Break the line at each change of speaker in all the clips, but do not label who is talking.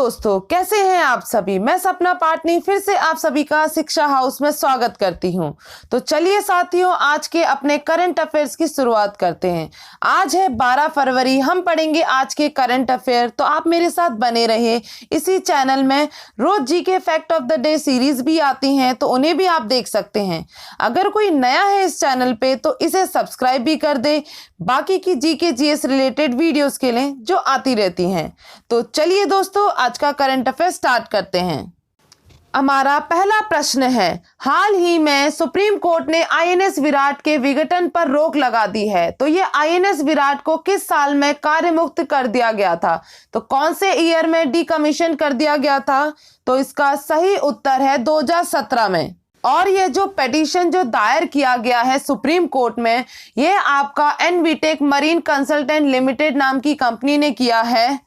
दोस्तों, कैसे हैं आप सभी। मैं सपना पाटनी फिर से आप सभी का शिक्षा हाउस में स्वागत करती हूं। तो चलिए साथियों, आज के अपने करंट अफेयर्स की शुरुआत करते हैं। आज है 12 फरवरी, हम पढ़ेंगे आज के करंट अफेयर। तो आप मेरे साथ बने रहे। इसी चैनल में रोज GK fact of the day series भी आती हैं, तो उन्हें भी आप देख सकते हैं। अगर कोई नया है इस चैनल पे तो इसे सब्सक्राइब भी कर दे, बाकी की जीके जीएस रिलेटेड वीडियोस के लिए जो आती रहती हैं। तो चलिए दोस्तों, आज का करंट अफेयर स्टार्ट करते हैं। हमारा पहला प्रश्न है, हाल ही में सुप्रीम कोर्ट ने आईएनएस विराट के विघटन पर रोक लगा दी है। तो ये आईएनएस विराट को किस साल में कार्य मुक्त कर दिया गया था? तो कौन से ईयर में डीकमीशन कर दिया गया था? तो इसका सही उत्तर है 2017 में। और ये जो पिटीशन जो दायर किया गया है सुप्रीम कोर्ट में, ये आपका एनवीटेक मरीन कंसल्टेंट लिमिटेड नाम की कंपनी ने किया है।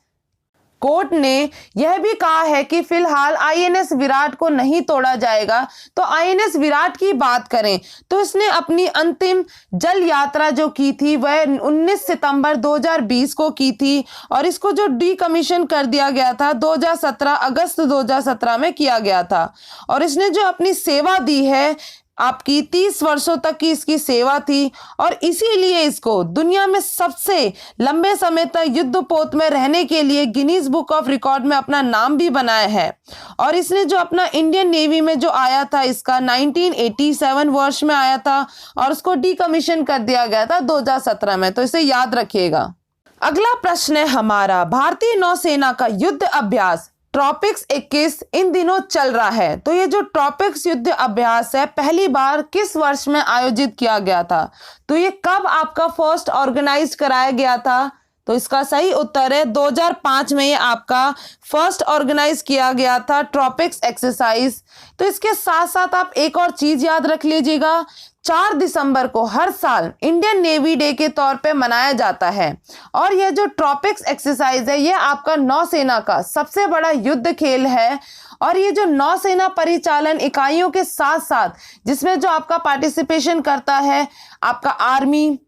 कोर्ट ने यह भी कहा है कि फिलहाल आईएनएस विराट को नहीं तोड़ा जाएगा। तो आईएनएस विराट की बात करें तो इसने अपनी अंतिम जल यात्रा जो की थी वह 19 सितंबर 2020 को की थी, और इसको जो डीकमीशन कर दिया गया था 2017 अगस्त 2017 में किया गया था। और इसने जो अपनी सेवा दी है, आपकी 30 वर्षों तक की इसकी सेवा थी, और इसीलिए इसको दुनिया में सबसे लंबे समय तक युद्धपोत में रहने के लिए गिनीज बुक ऑफ रिकॉर्ड में अपना नाम भी बनाया है। और इसने जो अपना इंडियन नेवी में जो आया था, इसका 1987 वर्ष में आया था, और उसको डीकमीशन कर दिया गया था 2017 में। तो इसे याद रखिएगा। अगला प्रश्न है हमारा, भारतीय नौसेना का युद्ध अभ्यास ट्रॉपिक्स 21 इन दिनों चल रहा है। तो ये जो ट्रॉपिक्स युद्ध अभ्यास है, पहली बार किस वर्ष में आयोजित किया गया था? तो ये कब आपका फर्स्ट ऑर्गेनाइज कराया गया था? तो इसका सही उत्तर है 2005 में ये आपका फर्स्ट ऑर्गेनाइज किया गया था ट्रॉपिक्स एक्सरसाइज। तो इसके साथ साथ आप एक और चीज याद रख लीजिएगा, 4 दिसंबर को हर साल इंडियन नेवी डे के तौर पे मनाया जाता है। और यह जो ट्रॉपिक्स एक्सरसाइज है, यह आपका नौसेना का सबसे बड़ा युद्ध खेल है। और ये जो नौसेना परिचालन इकाइयों के साथ साथ जिसमें जो आपका पार्टिसिपेशन करता है, आपका आर्मी,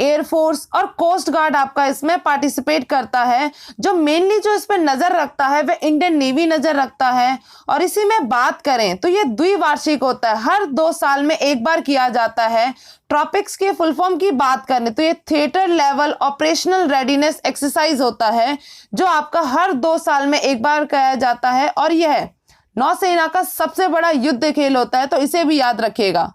एयरफोर्स और कोस्ट गार्ड आपका इसमें पार्टिसिपेट करता है। जो मेनली जो इस पर नजर रखता है वह इंडियन नेवी नजर रखता है। और इसी में बात करें तो ये द्विवार्षिक होता है, हर 2 साल में एक बार किया जाता है। ट्रॉपिक्स के फुल फॉर्म की बात करें तो ये theatre level operational readiness exercise होता है, जो आपका हर 2 साल में एक बार किया जाता है। और यह नौसेना का सबसे बड़ा युद्ध खेल होता है, तो इसे भी याद रखिएगा।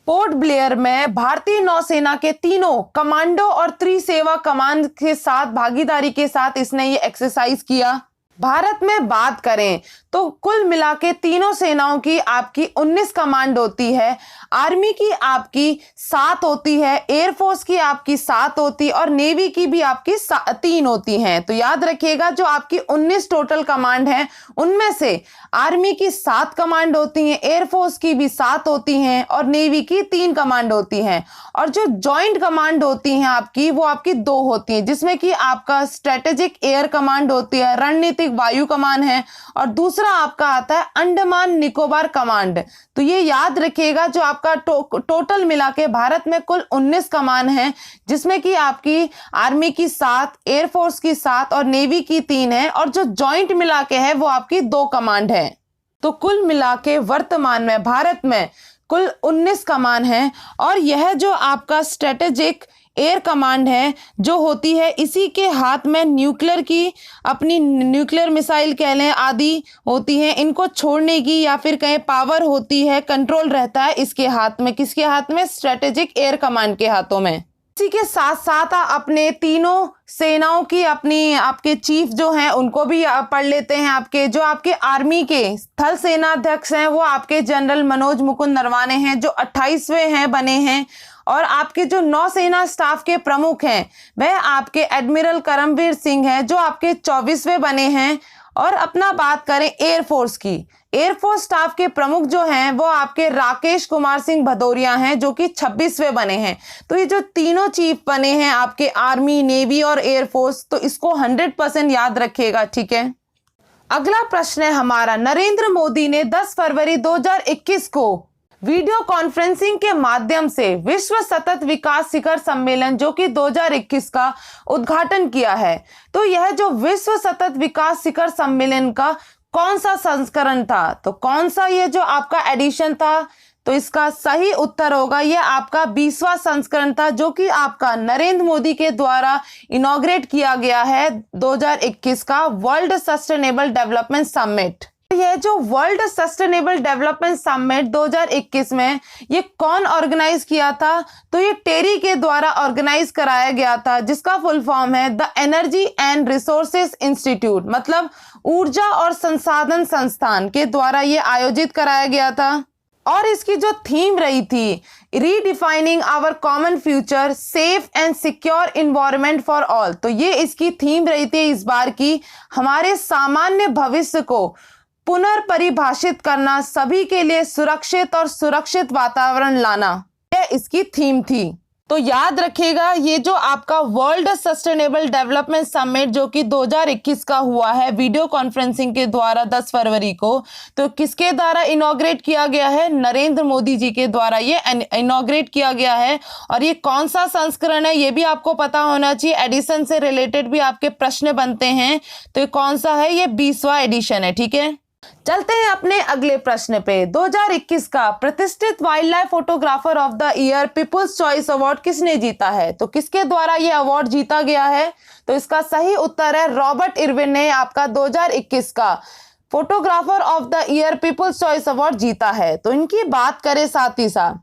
पोर्ट ब्लेयर में भारतीय नौसेना के तीनों कमांडो और त्रिसेवा कमान के साथ भागीदारी के साथ इसने ये एक्सरसाइज किया। भारत में बात करें तो कुल मिला के तीनों सेनाओं की आपकी 19 कमांड होती है। आर्मी की आपकी 7 होती है, एयरफोर्स की आपकी 7 होती है, और नेवी की भी आपकी 3 होती हैं। तो याद रखिएगा, जो आपकी 19 टोटल कमांड हैं उनमें से आर्मी की 7 कमांड होती हैं, एयरफोर्स की भी 7 होती हैं, और नेवी की 3 कमांड होती हैं। और जो जॉइंट कमांड होती हैं आपकी, वो आपकी 2 होती हैं, जिसमें कि आपका स्ट्रेटेजिक एयर कमांड होती है, रणनीतिक वायु कमान है, और दूसरा आपका आता है अंडमान निकोबार कमांड। तो ये याद रखिएगा, जो आपका टोटल मिला के भारत में कुल 19 कमान है, जिसमें कि आपकी आर्मी की 7, एयरफोर्स की 7 और नेवी की 3 है, और जो जॉइंट मिला के है वो आपकी 2 कमांड है। तो कुल मिला के वर्तमान में भारत में कुल 19 कमान है। और यह जो आपका स्ट्रेटेजिक एयर कमांड है जो होती है, इसी के हाथ में न्यूक्लियर की अपनी न्यूक्लियर मिसाइल कह लें आदि होती हैं, इनको छोड़ने की या फिर कहीं पावर होती है, कंट्रोल रहता है इसके हाथ में। किसके हाथ में? स्ट्रेटेजिक एयर कमांड के हाथों में। इसी के साथ साथ अपने तीनों सेनाओं की अपनी आपके चीफ जो हैं उनको भी पढ़ लेते हैं। आपके जो आपके आर्मी के थल सेना अध्यक्ष हैं वो आपके जनरल मनोज मुकुंद नरवाने हैं, जो 28वें हैं बने हैं। और आपके जो नौसेना स्टाफ के प्रमुख हैं वह आपके एडमिरल करमवीर सिंह हैं, जो आपके 24वें बने हैं। और अपना बात करें एयरफोर्स की, एयरफोर्स स्टाफ के प्रमुख जो हैं वो आपके राकेश कुमार सिंह भदौरिया हैं, जो कि 26वें बने हैं। तो ये जो तीनों चीफ बने हैं आपके आर्मी, नेवी और एयरफोर्स, तो इसको 100% याद रखिएगा, ठीक है। अगला प्रश्न है हमारा, नरेंद्र मोदी ने 10 फरवरी 2021 को वीडियो कॉन्फ्रेंसिंग के माध्यम से विश्व सतत विकास शिखर सम्मेलन जो कि 2021 का उद्घाटन किया है। तो यह जो विश्व सतत विकास शिखर सम्मेलन का कौन सा संस्करण था, तो कौन सा ये जो आपका एडिशन था, तो इसका सही उत्तर होगा ये आपका 20वां संस्करण था, जो कि आपका नरेंद्र मोदी के द्वारा इनॉग्रेट किया गया है 2021 का वर्ल्ड सस्टेनेबल डेवलपमेंट समिट। ये जो वर्ल्ड सस्टेनेबल डेवलपमेंट समिट 2021 में ये कौन ऑर्गेनाइज किया था, तो ये टेरी के द्वारा ऑर्गेनाइज कराया गया था, जिसका फुल फॉर्म है the energy and resources institute, मतलब ऊर्जा और संसाधन संस्थान के द्वारा ये आयोजित कराया गया था। और इसकी जो थीम रही थी redefining our common future safe and secure environment for all, तो ये इसकी थीम रही थी इस बार की, हमारे सामान्य भविष्य को पुनर्परिभाषित करना, सभी के लिए सुरक्षित और सुरक्षित वातावरण लाना, यह इसकी थीम थी। तो याद रखिएगा ये जो आपका वर्ल्ड सस्टेनेबल डेवलपमेंट समिट जो कि 2021 का हुआ है वीडियो कॉन्फ्रेंसिंग के द्वारा 10 फरवरी को, तो किसके द्वारा इनॉग्रेट किया गया है, नरेंद्र मोदी जी के द्वारा ये इनॉग्रेट किया गया है। और ये कौन सा संस्करण है ये भी आपको पता होना चाहिए, एडिशन से रिलेटेड भी आपके प्रश्न बनते हैं, तो ये कौन सा है, ये 20वां एडिशन है। ठीक है, चलते हैं अपने अगले प्रश्न पे। 2021 का प्रतिष्ठित wildlife photographer of the year people's choice award किसने जीता है, तो किसके द्वारा ये अवार्ड जीता गया है, तो इसका सही उत्तर है रॉबर्ट इरविन ने आपका 2021 का photographer of the year people's choice award जीता है। तो इनकी बात करें साथ ही साथ,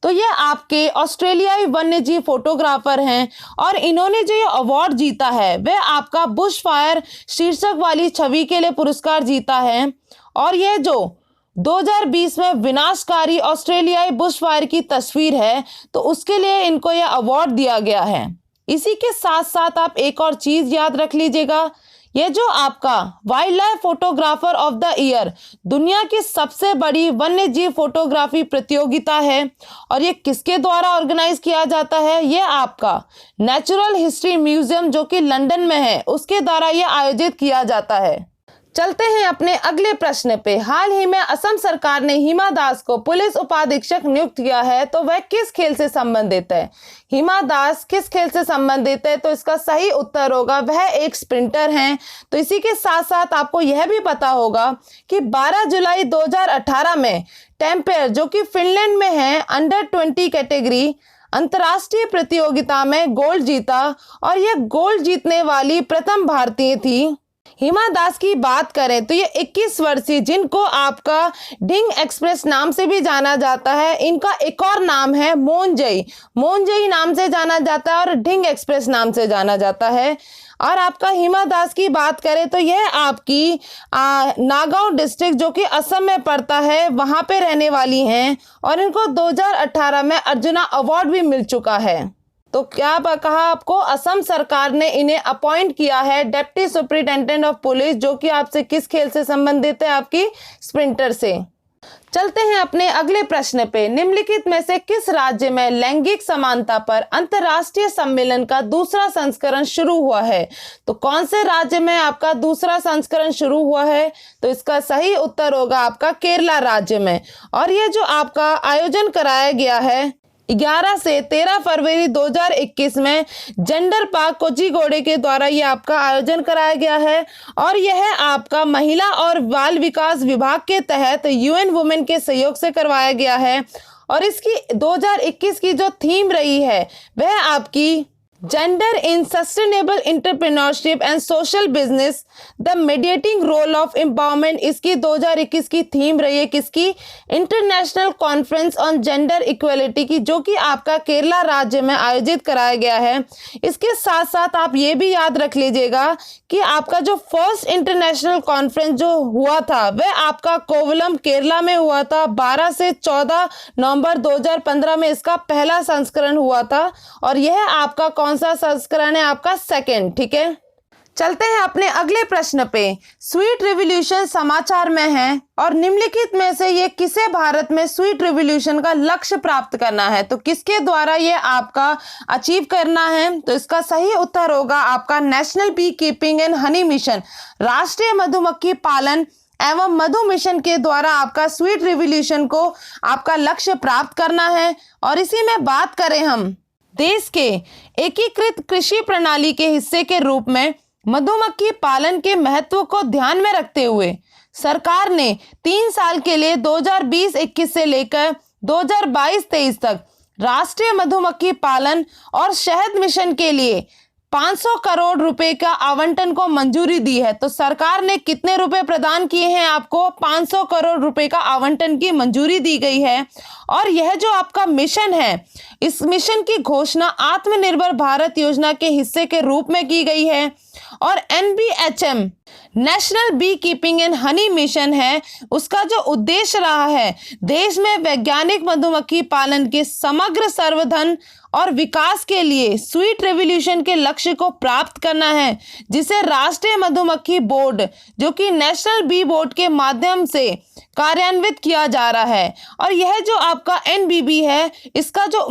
तो ये आपके ऑस्ट्रेलियाई वन्यजीव फोटोग्राफर हैं और इन्होंने जो ये अवार्ड जीता है वह आपका बुश फायर शीर्षक वाली छवि के लिए पुरस्कार जीता है। और ये जो 2020 में विनाशकारी ऑस्ट्रेलियाई बुश फायर की तस्वीर है, तो उसके लिए इनको यह अवार्ड दिया गया है। इसी के साथ साथ आप एक और चीज याद रख लीजिएगा, ये जो आपका wild life photographer of the year दुनिया की सबसे बड़ी वन्य जीव फोटोग्राफी प्रतियोगिता है और ये किसके द्वारा ऑर्गेनाइज किया जाता है, ये आपका नेचुरल हिस्ट्री म्यूजियम जो कि लंदन में है उसके द्वारा ये आयोजित किया जाता है। चलते हैं अपने अगले प्रश्न पे। हाल ही में असम सरकार ने हिमा दास को पुलिस उपाधीक्षक नियुक्त किया है, तो वह किस खेल से संबंधित है, हिमा दास किस खेल से संबंधित है, तो इसका सही उत्तर होगा वह एक स्प्रिंटर हैं। तो इसी के साथ साथ आपको यह भी पता होगा कि 12 जुलाई 2018 में टेम्पेयर जो कि फिनलैंड में है अंडर 20 कैटेगरी अंतर्राष्ट्रीय प्रतियोगिता में गोल्ड जीता और यह गोल्ड जीतने वाली प्रथम भारतीय थी। हिमा दास की बात करें तो ये 21 वर्षीय जिनको आपका ढिंग एक्सप्रेस नाम से भी जाना जाता है, इनका एक और नाम है मोनजई नाम से जाना जाता है और ढिंग एक्सप्रेस नाम से जाना जाता है। और आपका हिमा दास की बात करें तो यह आपकी नागांव डिस्ट्रिक्ट जो कि असम में पड़ता है वहां पे रहने वाली हैं और इनको 2018 में अर्जुना अवार्ड भी मिल चुका है। तो क्या कहा आपको, असम सरकार ने इन्हें अपॉइंट किया है डिप्टी सुपरिटेंडेंट ऑफ पुलिस, जो कि आपसे किस खेल से संबंधित है, आपकी स्प्रिंटर से। चलते हैं अपने अगले प्रश्न पे। निम्नलिखित में से किस राज्य में लैंगिक समानता पर अंतर्राष्ट्रीय सम्मेलन का दूसरा संस्करण शुरू हुआ है, तो कौन से राज्य में आपका दूसरा संस्करण शुरू हुआ है, तो इसका सही उत्तर होगा आपका केरला राज्य में। और ये जो आपका आयोजन कराया गया है 11 से 13 फरवरी 2021 में जेंडर पार्क कोझिकोड के द्वारा ये आपका आयोजन कराया गया है और यह आपका महिला और बाल विकास विभाग के तहत यूएन वुमेन के सहयोग से करवाया गया है। और इसकी 2021 की जो थीम रही है वह आपकी gender in sustainable entrepreneurship and social business the mediating role of empowerment, इसकी 2021 की थीम रही है किसकी, international conference on gender equality की, जो कि आपका केरला राज्य में आयोजित कराया गया है। इसके साथ साथ आप ये भी याद रख लीजिएगा कि आपका जो फर्स्ट इंटरनेशनल कॉन्फ्रेंस जो हुआ था वह आपका कोवलम केरला में हुआ था 12 से 14 नवंबर 2015 में इसका पहला संस्करण हुआ था और यह आपका कौन सा संस्करण है, आपका सेकंड। ठीक है, चलते हैं अपने अगले प्रश्न पे। स्वीट रिवॉल्यूशन समाचार में है और निम्नलिखित में से ये किसे भारत में स्वीट रिवॉल्यूशन का लक्ष्य प्राप्त करना है, तो किसके द्वारा ये आपका अचीव करना है, तो इसका सही उत्तर होगा आपका national beekeeping and honey mission, राष्ट्रीय मधुमक्खी पालन एवं मधु मिशन के द्वारा आपका स्वीट रिवॉल्यूशन को आपका लक्ष्य प्राप्त करना है। और इसी में बात करें हम देश के एकीकृत कृषि प्रणाली के हिस्से के रूप में मधुमक्खी पालन के महत्व को ध्यान में रखते हुए सरकार ने 3 साल के लिए 2020-21 से लेकर 2022-23 तक राष्ट्रीय मधुमक्खी पालन और शहद मिशन के लिए 500 करोड़ रुपए का आवंटन को मंजूरी दी है। तो सरकार ने कितने रुपए प्रदान किए हैं? आपको 500 करोड़ रुपए का आवंटन की मंजूरी दी गई है। और यह जो आपका मिशन है, इस मिशन की घोषणा आत्मनिर्भर भारत योजना के हिस्से के रूप में की गई है। और NBHM national beekeeping and honey mission है, उसका जो उद्देश्य रहा है देश में वैज्ञानिक मधुमक्खी पालन के समग्र संवर्धन और विकास के लिए स्वीट रिवॉल्यूशन के लक्ष्य को प्राप्त करना है, जिसे राष्ट्रीय मधुमक्खी बोर्ड जो कि नेशनल बी बोर्ड के माध्यम से कार्यान्वित किया जा रहा है। और यह जो आपका NBB है, इसका जो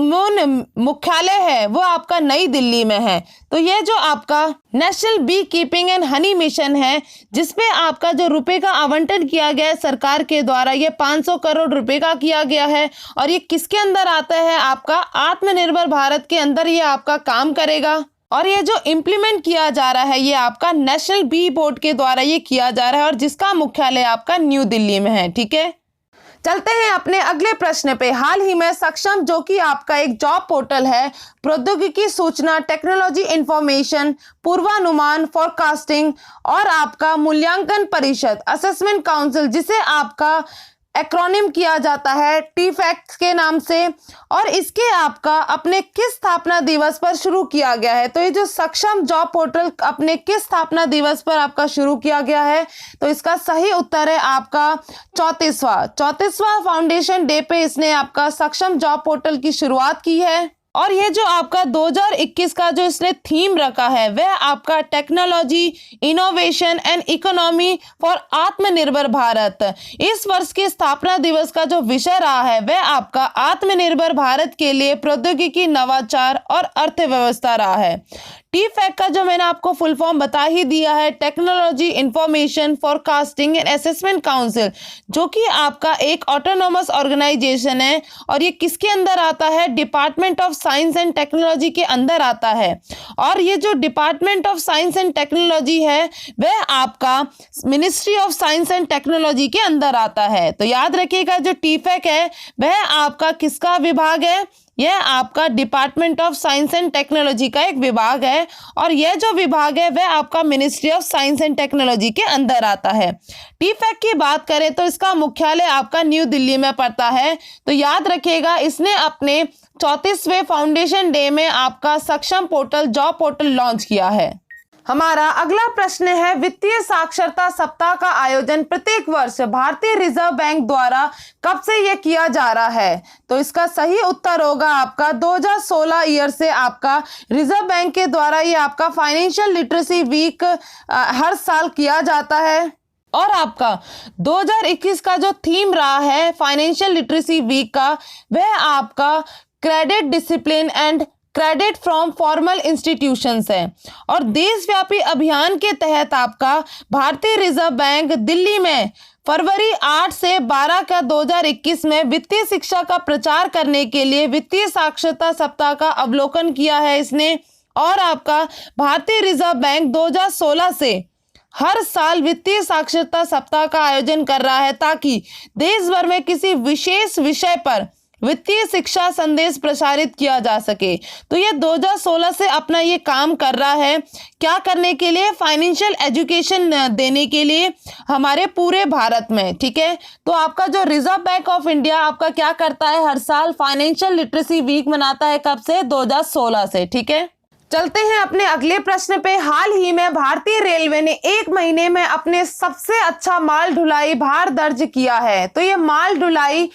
मुख्यालय है वो आपका नई दिल्ली में है। तो यह जो आपका national beekeeping and honey mission है, जिसपे आपका जो रुपए का आवंटन किया गया है सरकार के द्वारा, ये 500 करोड़ रुपए का किया गया है। और ये किसके अंदर आता है? आपका आत्मनिर्भर भारत के अंदर ये आपका काम करेगा। और ये जो इम्प्लीमेंट किया जा रहा है ये आपका नेशनल बी बोर्ड के द्वारा ये किया जा रहा है, और जिसका मुख्यालय आपका न्यू दिल्ली में है। ठीक है, चलते हैं अपने अगले प्रश्न पे। हाल ही में सक्षम, जो कि आपका एक जॉब पोर्टल है, प्रौद्योगिकी, सूचना, टेक्नोलॉजी, इंफॉर्मेशन, पूर्वानुमान, फोरकास्टिंग और आपका मूल्यांकन परिषद, असेसमेंट काउंसिल, जिसे आपका एक्रोनिम किया जाता है TFACT के नाम से, और इसके आपका अपने किस स्थापना दिवस पर शुरू किया गया है? तो ये जो सक्षम जॉब पोर्टल अपने किस स्थापना दिवस पर आपका शुरू किया गया है? तो इसका सही उत्तर है आपका 34वां फाउंडेशन डे पे इसने आपका सक्षम जॉब पोर्टल की शुरुआत की है। और ये जो आपका 2021 का जो इसने थीम रखा है वह आपका technology, innovation and economy for आत्मनिर्भर भारत। इस वर्ष के स्थापना दिवस का जो विषय रहा है वह आपका आत्मनिर्भर भारत के लिए प्रौद्योगिकी, नवाचार और अर्थव्यवस्था रहा है। TFAC का जो मैंने आपको फुल फॉर्म बता ही दिया है, technology, information, forecasting and assessment council, जो कि आपका एक ऑटोनोमस ऑर्गेनाइजेशन है। और ये किसके अंदर आता है? Department of science and technology के अंदर आता है। और ये जो department of science and technology है वह आपका ministry of science and technology के अंदर आता है। तो याद रखिएगा, जो TFAC है वह आपका किसका विभाग है? यह आपका department of science and technology का एक विभाग है। और यह जो विभाग है वह आपका ministry of science and technology के अंदर आता है। TFAC की बात करें तो इसका मुख्यालय आपका न्यू दिल्ली में पड़ता है। तो याद रखिएगा, इसने अपने 34वें फाउंडेशन डे में आपका सक्षम पोर्टल, जॉब पोर्टल लॉन्च किया है। हमारा अगला प्रश्न है, वित्तीय साक्षरता सप्ताह का आयोजन प्रत्येक वर्ष भारतीय रिजर्व बैंक द्वारा कब से यह किया जा रहा है? तो इसका सही उत्तर होगा आपका 2016 ईयर से आपका रिजर्व बैंक के द्वारा ये आपका फाइनेंशियल लिटरेसी वीक हर साल किया जाता है। और आपका 2021 का जो थीम रहा है फाइनेंशियल लिटरेसी वीक का, वह आपका credit discipline and credit from formal institutions है। और देशव्यापी अभियान के तहत आपका भारतीय रिजर्व बैंक दिल्ली में फरवरी 8 से 12 का 2021 में वित्तीय शिक्षा का प्रचार करने के लिए वित्तीय साक्षरता सप्ताह का अवलोकन किया है इसने। और आपका भारतीय रिजर्व बैंक 2016 से हर साल वित्तीय साक्षरता सप्ताह का आयोजन कर रहा है, ताकि देश भर में किसी विशेष विषय पर वित्तीय शिक्षा संदेश प्रसारित किया जा सके। तो ये 2016 से अपना ये काम कर रहा है, क्या करने के लिए? फाइनेंशियल एजुकेशन देने के लिए हमारे पूरे भारत में। ठीक है, तो आपका जो रिजर्व बैंक ऑफ इंडिया आपका क्या करता है, हर साल फाइनेंशियल लिटरेसी वीक मनाता है। कब से? 2016 से। ठीक है, चलते हैं अपने अगले प्रश्न पे। हाल ही में भारतीय रेलवे ने 1 महीने में अपने सबसे अच्छा माल ढुलाई भार दर्ज किया है। तो ये माल ढुलाई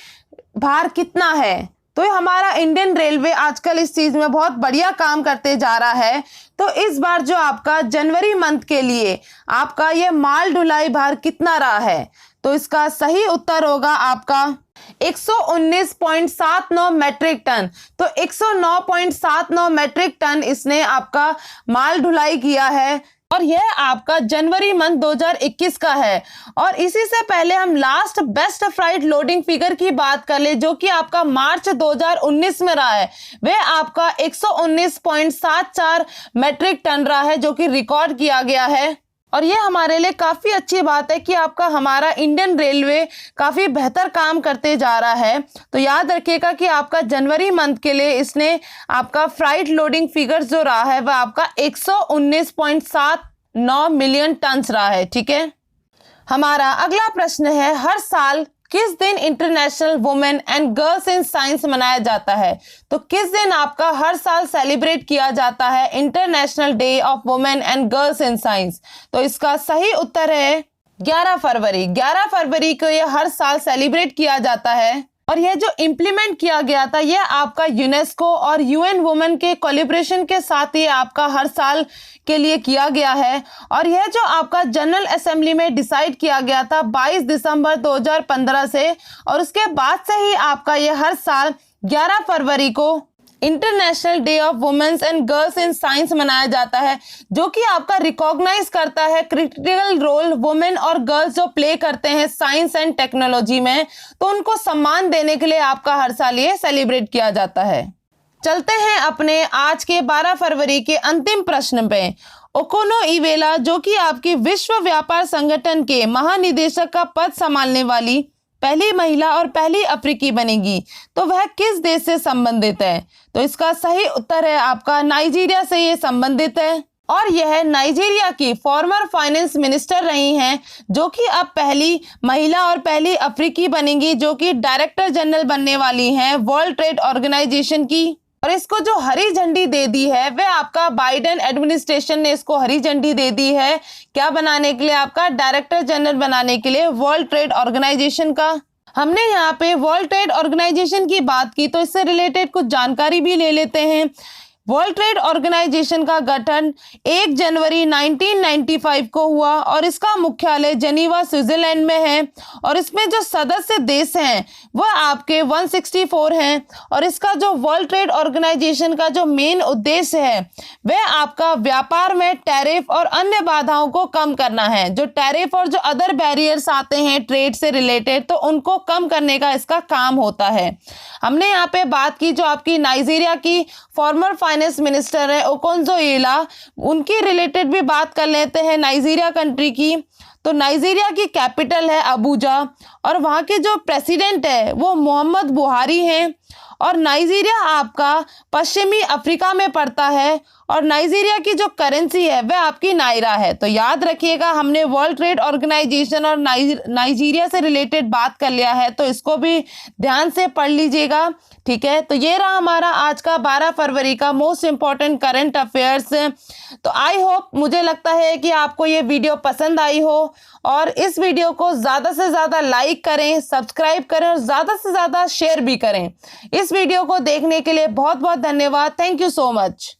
भार कितना है? तो हमारा इंडियन रेलवे आजकल इस चीज में बहुत बढ़िया काम करते जा रहा है। तो इस बार जो आपका जनवरी मंथ के लिए आपका ये माल ढुलाई भार कितना रहा है? तो इसका सही उत्तर होगा आपका 119.79 मैट्रिक टन। तो 109.79 मैट्रिक टन इसने आपका माल ढुलाई किया है और यह आपका जनवरी मंथ 2021 का है। और इसी से पहले हम last best freight loading figure की बात कर ले, जो कि आपका मार्च 2019 में रहा है। वह आपका 119.74 मेट्रिक टन रहा है, जो कि रिकॉर्ड किया गया है। और ये हमारे लिए काफ़ी अच्छी बात है कि आपका हमारा इंडियन रेलवे काफ़ी बेहतर काम करते जा रहा है। तो याद रखिएगा कि आपका जनवरी मंथ के लिए इसने आपका फ्राइट लोडिंग फिगर्स जो रहा है वह आपका 119.79 मिलियन टन्स रहा है। ठीक है, हमारा अगला प्रश्न है, हर साल किस दिन international women and girls in science मनाया जाता है? तो किस दिन आपका हर साल सेलिब्रेट किया जाता है international day of women and girls in science? तो इसका सही उत्तर है 11 फरवरी। 11 फरवरी को यह हर साल सेलिब्रेट किया जाता है। और यह जो इम्प्लीमेंट किया गया था यह आपका यूनेस्को और यूएन वुमेन के कोलैबोरेशन के साथ ये आपका हर साल के लिए किया गया है। और यह जो आपका जनरल असेंबली में डिसाइड किया गया था 22 दिसंबर 2015 से, और उसके बाद से ही आपका यह हर साल 11 फरवरी को international day of women's and girls in science मनाया जाता है, जो कि आपका रिकॉग्नाइज करता है क्रिटिकल रोल वुमेन और गर्ल्स जो प्ले करते हैं साइंस एंड टेक्नोलॉजी में। तो उनको सम्मान देने के लिए आपका हर साल ये सेलिब्रेट किया जाता है। चलते हैं अपने आज के 12 फरवरी के अंतिम प्रश्न पे। ओकोनो इवेला, जो कि आपकी विश्व व्यापार संगठन के महानिदेशक का पद संभालने वाली पहली महिला और पहली अफ्रीकी बनेगी, तो वह किस देश से संबंधित है? तो इसका सही उत्तर है आपका नाइजीरिया से ये संबंधित है। और यह नाइजीरिया की फॉर्मर फाइनेंस मिनिस्टर रही हैं, जो कि अब पहली महिला और पहली अफ्रीकी बनेंगी जो कि डायरेक्टर जनरल बनने वाली हैं वर्ल्ड ट्रेड ऑर्गेनाइजेशन की। और इसको जो हरी झंडी दे दी है वह आपका बाइडेन एडमिनिस्ट्रेशन ने इसको हरी झंडी दे दी है, क्या बनाने के लिए? आपका डायरेक्टर जनरल बनाने के लिए वर्ल्ड ट्रेड ऑर्गेनाइजेशन का। हमने यहाँ पे वर्ल्ड ट्रेड ऑर्गेनाइजेशन की बात की, तो इससे रिलेटेड कुछ जानकारी भी ले लेते हैं। वर्ल्ड ट्रेड ऑर्गेनाइजेशन का गठन 1 जनवरी 1995 को हुआ और इसका मुख्यालय जेनीवा स्विट्जरलैंड में है। और इसमें जो सदस्य देश हैं वह आपके 164 हैं। और इसका जो वर्ल्ड ट्रेड ऑर्गेनाइजेशन का जो मेन उद्देश्य है वह आपका व्यापार में टैरिफ और अन्य बाधाओं को कम करना है। जो टैरिफ और जो अदर बैरियर्स आते हैं ट्रेड से रिलेटेड, तो उनको कम करने का इसका काम होता है। हमने यहाँ पे बात की जो आपकी नाइजीरिया की फॉर्मर फाइनेंस मिनिस्टर है ओकोन्जो-इवेला, उनकी रिलेटेड भी बात कर लेते हैं नाइजीरिया कंट्री की। तो नाइजीरिया की कैपिटल है अबूजा और वहाँ के जो प्रेसिडेंट है वो मोहम्मद बुहारी हैं। और नाइजीरिया आपका पश्चिमी अफ्रीका में पड़ता है और नाइजीरिया की जो करेंसी है वह आपकी नायरा है। तो याद रखिएगा, हमने वर्ल्ड ट्रेड ऑर्गेनाइजेशन और नाइजीरिया से रिलेटेड बात कर लिया है, तो इसको भी ध्यान से पढ़ लीजिएगा। ठीक है, तो ये रहा हमारा आज का 12 फरवरी का मोस्ट इम्पॉर्टेंट करंट अफेयर्स। तो आई होप, मुझे लगता है कि आपको ये वीडियो पसंद आई हो और इस वीडियो को ज़्यादा से ज़्यादा लाइक करें, सब्सक्राइब करें और ज़्यादा से ज़्यादा शेयर भी करें। इस वीडियो को देखने के लिए बहुत बहुत धन्यवाद। Thank you so much.